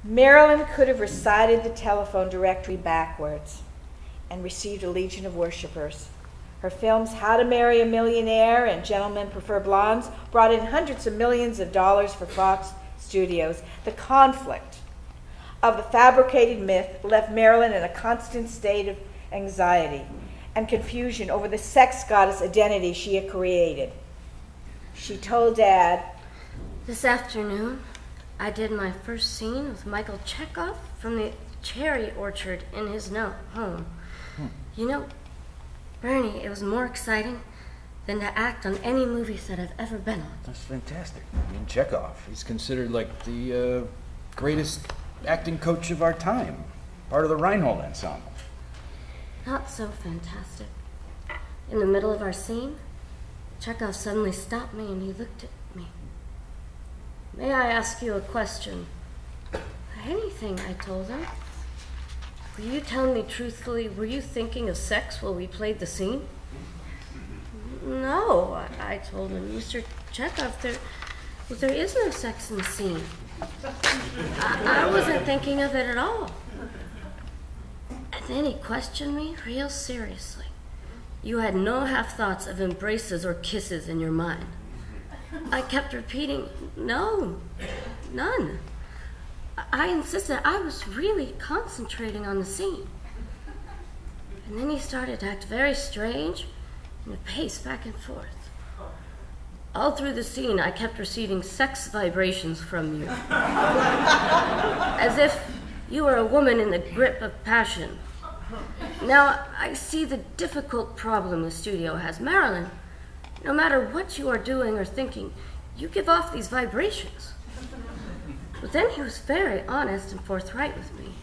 Marilyn could have recited the telephone directory backwards and received a legion of worshipers. Her films How to Marry a Millionaire and Gentlemen Prefer Blondes brought in hundreds of millions of dollars for Fox Studios. The conflict of the fabricated myth left Marilyn in a constant state of anxiety and confusion over the sex goddess identity she had created. She told Dad, "This afternoon, I did my first scene with Michael Chekhov from the cherry orchard in his home. You know, Bernie, it was more exciting than to act on any movie set I've ever been on." That's fantastic. I mean, Chekhov, he's considered like the greatest acting coach of our time, part of the Reinhold ensemble. Not so fantastic. In the middle of our scene, Chekhov suddenly stopped me and he looked at me. "May I ask you a question?" "Anything," I told him. "Will you tell me truthfully, were you thinking of sex while we played the scene?" "No," I told him. "Mr. Chekhov, there is no sex in the scene. I wasn't thinking of it at all." And then he questioned me real seriously. "You had no half thoughts of embraces or kisses in your mind?" I kept repeating, "No, none." I insisted I was really concentrating on the scene. And then he started to act very strange and to pace back and forth. "All through the scene, I kept receiving sex vibrations from you, as if you were a woman in the grip of passion. Now, I see the difficult problem the studio has. Marilyn, no matter what you are doing or thinking, you give off these vibrations." But then he was very honest and forthright with me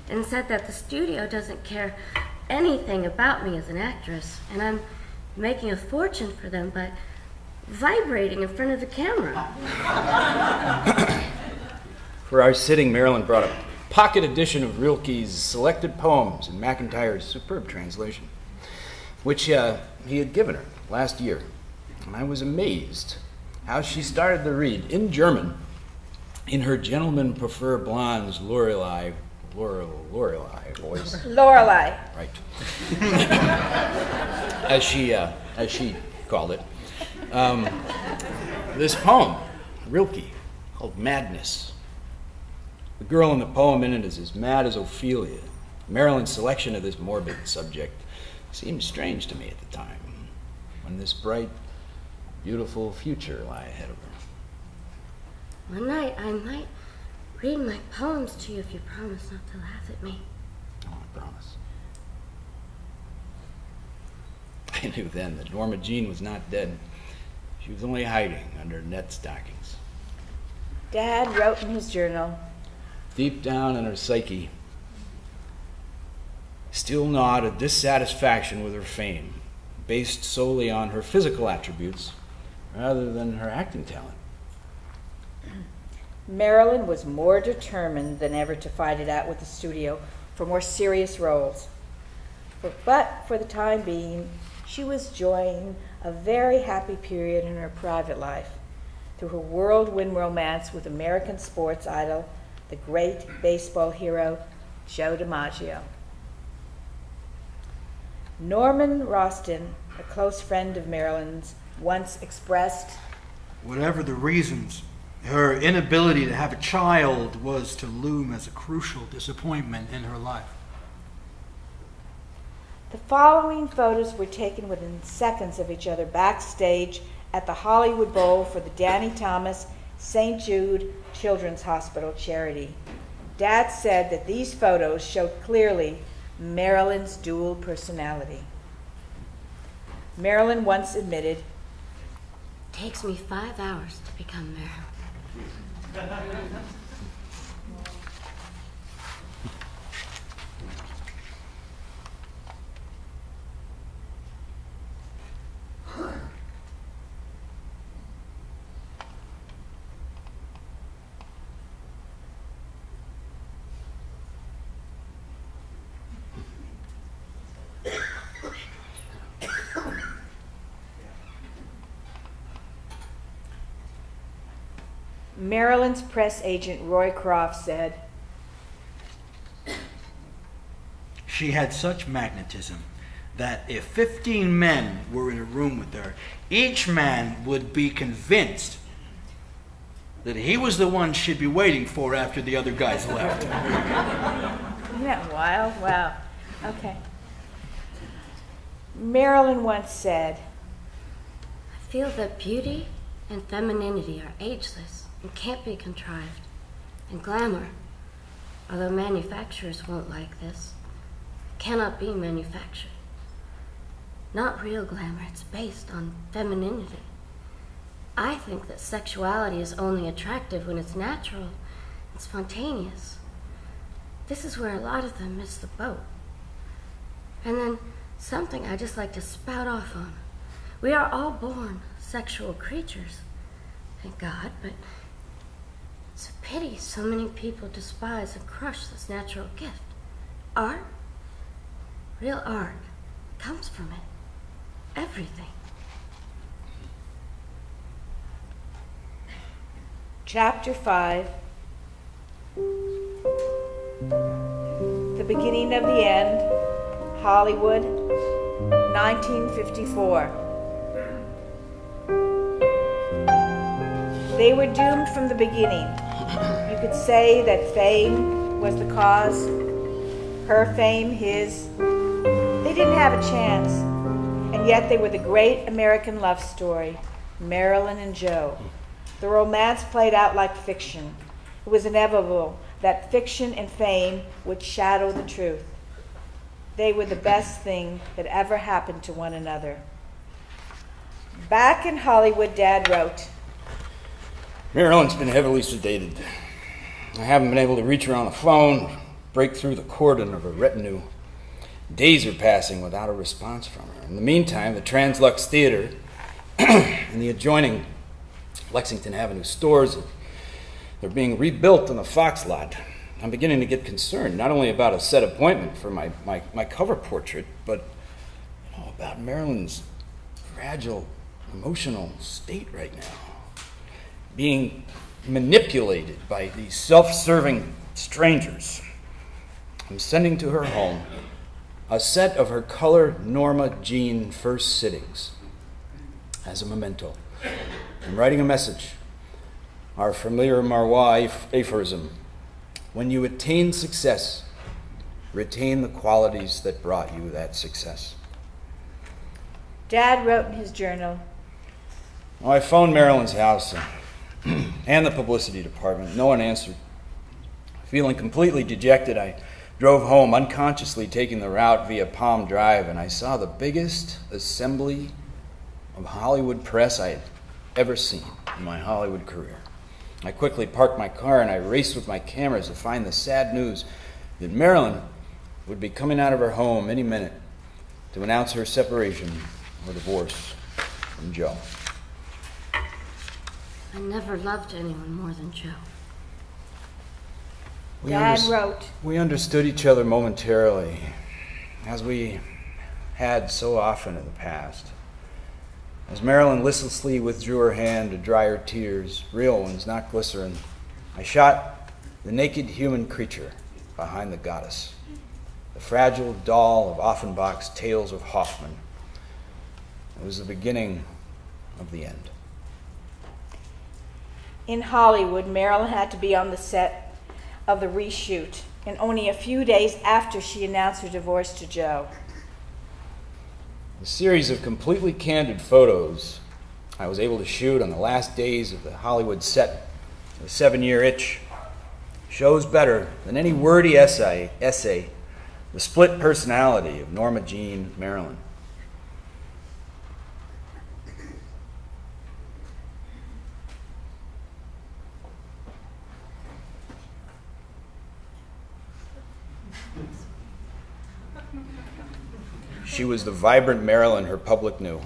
and said that the studio doesn't care anything about me as an actress, and I'm making a fortune for them by vibrating in front of the camera. For our sitting, Marilyn brought a pocket edition of Rilke's Selected Poems in McIntyre's superb translation, which he had given her last year. And I was amazed how she started to read in German in her Gentlemen Prefer Blondes Lorelei voice. Lorelei. Right. as she called it. This poem, Rilke, called Madness. The girl in the poem in it is as mad as Ophelia. Marilyn's selection of this morbid subject seemed strange to me at the time, when this bright, beautiful future lay ahead of her. "One night I might read my poems to you if you promise not to laugh at me." Oh, I promise. I knew then that Norma Jean was not dead. She was only hiding under net stockings. Dad wrote in his journal, Deep down in her psyche, still gnawed a dissatisfaction with her fame, based solely on her physical attributes rather than her acting talent. Marilyn was more determined than ever to fight it out with the studio for more serious roles. But for the time being, she was enjoying a very happy period in her private life through her whirlwind romance with American sports idol, the great baseball hero, Joe DiMaggio. Norman Roston, a close friend of Marilyn's, once expressed, "Whatever the reasons, her inability to have a child was to loom as a crucial disappointment in her life." The following photos were taken within seconds of each other backstage at the Hollywood Bowl for the Danny Thomas St. Jude Children's Hospital charity. Dad said that these photos showed clearly Marilyn's dual personality. Marilyn once admitted, "It takes me 5 hours to become Marilyn." Marilyn's press agent Roy Croft said, She had such magnetism that if 15 men were in a room with her, each man would be convinced that he was the one she'd be waiting for after the other guys left. Isn't that wild? Wow. Okay. Marilyn once said, I feel that beauty and femininity are ageless and can't be contrived. And glamour, although manufacturers won't like this, cannot be manufactured. Not real glamour, it's based on femininity. I think that sexuality is only attractive when it's natural and spontaneous. This is where a lot of them miss the boat. And then something I just like to spout off on. We are all born sexual creatures, thank God, but it's a pity so many people despise and crush this natural gift. Art, real art, comes from it. Everything. Chapter 5, The Beginning of the End, Hollywood, 1954. They were doomed from the beginning. You could say that fame was the cause, her fame, his. They didn't have a chance, and yet they were the great American love story, Marilyn and Joe. The romance played out like fiction. It was inevitable that fiction and fame would shadow the truth. They were the best thing that ever happened to one another. Back in Hollywood, Dad wrote, Marilyn's been heavily sedated. I haven't been able to reach her on the phone, break through the cordon of her retinue. Days are passing without a response from her. In the meantime, the Translux Theater and the adjoining Lexington Avenue stores, they're being rebuilt on the Fox lot. I'm beginning to get concerned, not only about a set appointment for my cover portrait, but about Marilyn's fragile emotional state right now. Being manipulated by these self-serving strangers. I'm sending to her home a set of her color Norma Jean first sittings as a memento. I'm writing a message. Our familiar Marois aphorism: when you attain success, retain the qualities that brought you that success. Dad wrote in his journal, I phoned Marilyn's house and the publicity department. No one answered. Feeling completely dejected, I drove home, unconsciously taking the route via Palm Drive, and I saw the biggest assembly of Hollywood press I had ever seen in my Hollywood career. I quickly parked my car and I raced with my cameras to find the sad news that Marilyn would be coming out of her home any minute to announce her separation or divorce from Joe. I never loved anyone more than Joe. Dad wrote, we understood each other momentarily, as we had so often in the past. As Marilyn listlessly withdrew her hand to dry her tears, real ones, not glycerin, I shot the naked human creature behind the goddess, the fragile doll of Offenbach's Tales of Hoffmann. It was the beginning of the end. In Hollywood, Marilyn had to be on the set of the reshoot, and only a few days after she announced her divorce to Joe. A series of completely candid photos I was able to shoot on the last days of the Hollywood set of 7-Year Itch shows better than any wordy essay the split personality of Norma Jean Marilyn. She was the vibrant Marilyn her public knew.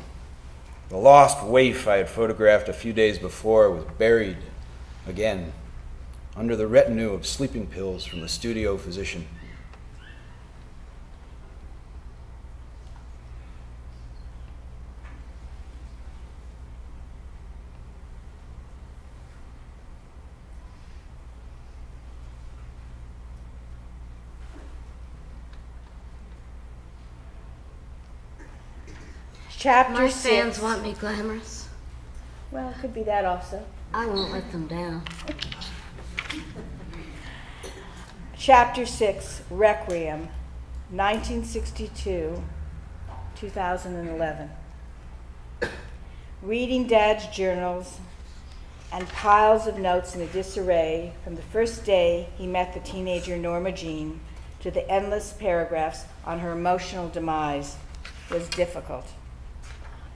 The lost waif I had photographed a few days before was buried again under the retinue of sleeping pills from the studio physician. Chapter My 6. fans want me glamorous. Well, it could be that also. I won't let them down. Chapter 6, Requiem, 1962, 2011. Reading Dad's journals and piles of notes in a disarray from the first day he met the teenager Norma Jean to the endless paragraphs on her emotional demise was difficult.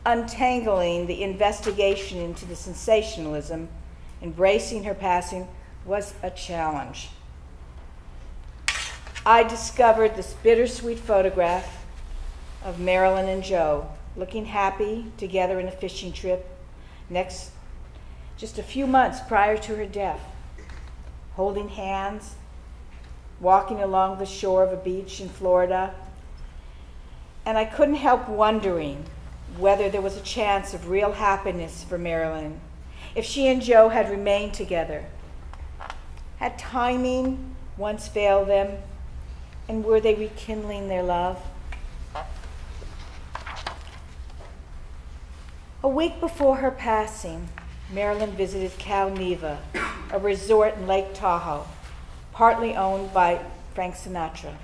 Untangling the investigation into the sensationalism, embracing her passing, was a challenge. I discovered this bittersweet photograph of Marilyn and Joe looking happy together in a fishing trip just a few months prior to her death, holding hands, walking along the shore of a beach in Florida. And I couldn't help wondering whether there was a chance of real happiness for Marilyn if she and Joe had remained together. Had timing once failed them, and were they rekindling their love? A week before her passing, Marilyn visited Cal Neva, a resort in Lake Tahoe, partly owned by Frank Sinatra.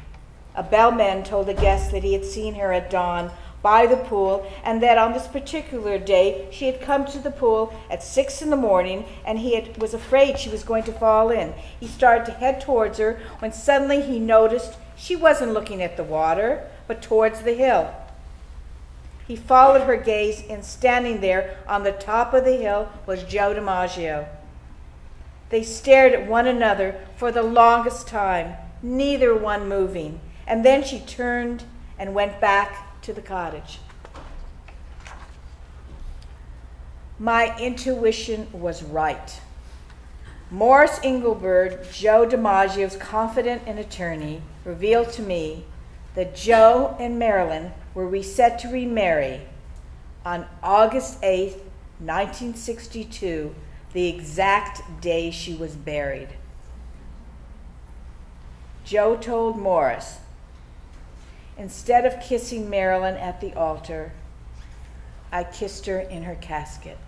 A bellman told a guest that he had seen her at dawn by the pool, and that on this particular day she had come to the pool at 6 in the morning, and was afraid she was going to fall in. He started to head towards her when suddenly he noticed she wasn't looking at the water, but towards the hill. He followed her gaze, and standing there on the top of the hill was Joe DiMaggio. They stared at one another for the longest time, neither one moving, and then she turned and went back to the cottage. My intuition was right. Morris Engelberg, Joe DiMaggio's confidant and attorney, revealed to me that Joe and Marilyn were set to remarry on August 8th, 1962, the exact day she was buried. Joe told Morris, "Instead of kissing Marilyn at the altar, I kissed her in her casket."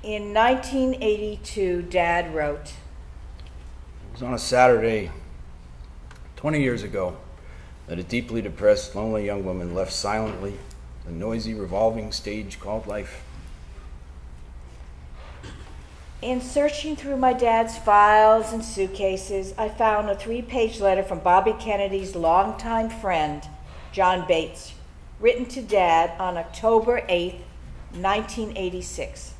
In 1982, Dad wrote, It was on a Saturday 20 years ago that a deeply depressed, lonely young woman left silently the noisy revolving stage called life. In searching through my dad's files and suitcases, I found a 3-page letter from Bobby Kennedy's longtime friend, John Bates, written to Dad on October 8th, 1986.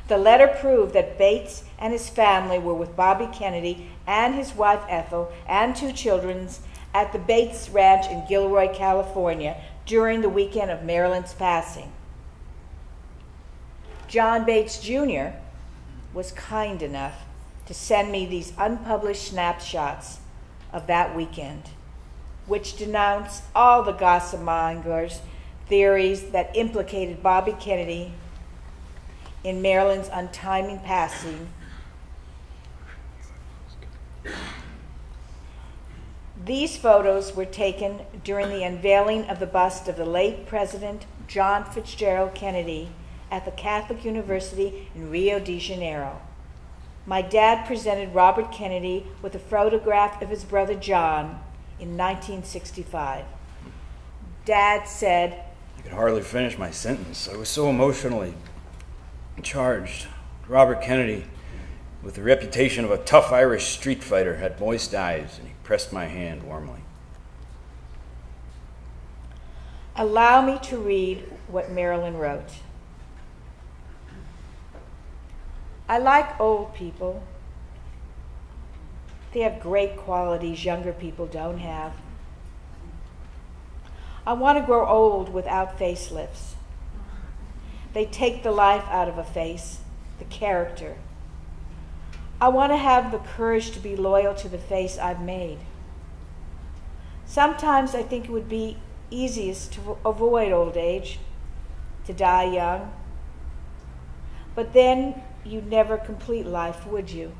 The letter proved that Bates and his family were with Bobby Kennedy and his wife Ethel and 2 children at the Bates Ranch in Gilroy, California during the weekend of Marilyn's passing. John Bates Jr. was kind enough to send me these unpublished snapshots of that weekend, which denounced all the gossip mongers' theories that implicated Bobby Kennedy in Marilyn's untimely passing. These photos were taken during the unveiling of the bust of the late President John Fitzgerald Kennedy at the Catholic University in Rio de Janeiro. My dad presented Robert Kennedy with a photograph of his brother John in 1965. Dad said, I could hardly finish my sentence. I was so emotionally charged. Robert Kennedy, with the reputation of a tough Irish street fighter, had moist eyes, and he pressed my hand warmly. "Allow me to read what Marilyn wrote. I like old people. They have great qualities younger people don't have. I want to grow old without facelifts. They take the life out of a face, the character. I want to have the courage to be loyal to the face I've made. Sometimes I think it would be easiest to avoid old age, to die young. But then you'd never complete life, would you?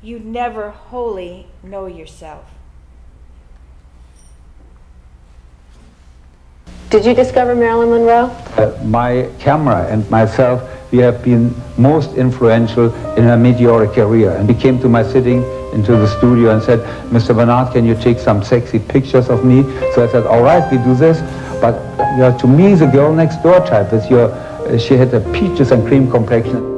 You'd never wholly know yourself. Did you discover Marilyn Monroe? My camera and myself, we have been most influential in her meteoric career. And he came to my sitting into the studio and said, Mr. Bernard, can you take some sexy pictures of me? So I said, all right, we do this. But you're to me the girl next door type. She had a peaches and cream complexion.